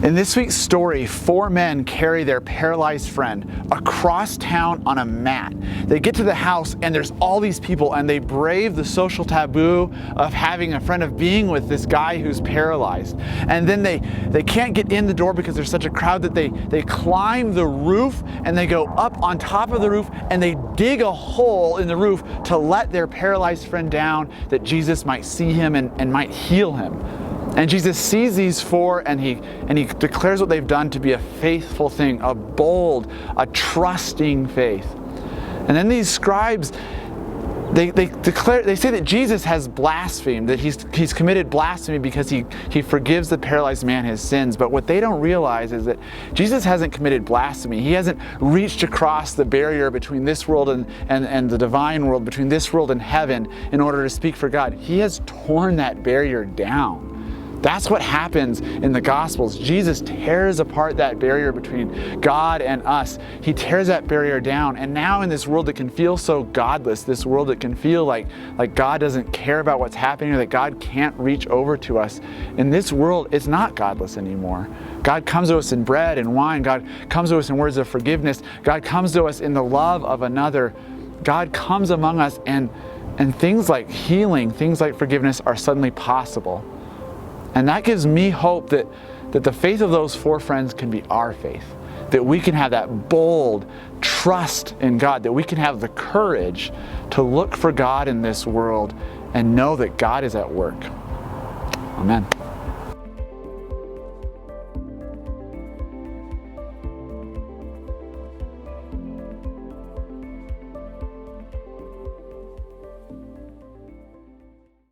In this week's story, 4 men carry their paralyzed friend across town on a mat. They get to the house and there's all these people, and they brave the social taboo of having a friend, of being with this guy who's paralyzed. And then they can't get in the door because there's such a crowd that they climb the roof, and they go up on top of the roof and they dig a hole in the roof to let their paralyzed friend down, that Jesus might see him and might heal him. And Jesus sees these 4, and he declares what they've done to be a faithful thing, a bold, a trusting faith. And then these scribes, they say that Jesus has blasphemed, that he's committed blasphemy because he forgives the paralyzed man his sins. But what they don't realize is that Jesus hasn't committed blasphemy. He hasn't reached across the barrier between this world and the divine world, between this world and heaven, in order to speak for God. He has torn that barrier down. That's what happens in the Gospels. Jesus tears apart that barrier between God and us. He tears that barrier down. And now in this world that can feel so godless, this world that can feel like God doesn't care about what's happening, or that God can't reach over to us, in this world, it's not godless anymore. God comes to us in bread and wine. God comes to us in words of forgiveness. God comes to us in the love of another. God comes among us, and things like healing, things like forgiveness are suddenly possible. And that gives me hope that the faith of those 4 friends can be our faith. That we can have that bold trust in God. That we can have the courage to look for God in this world and know that God is at work. Amen.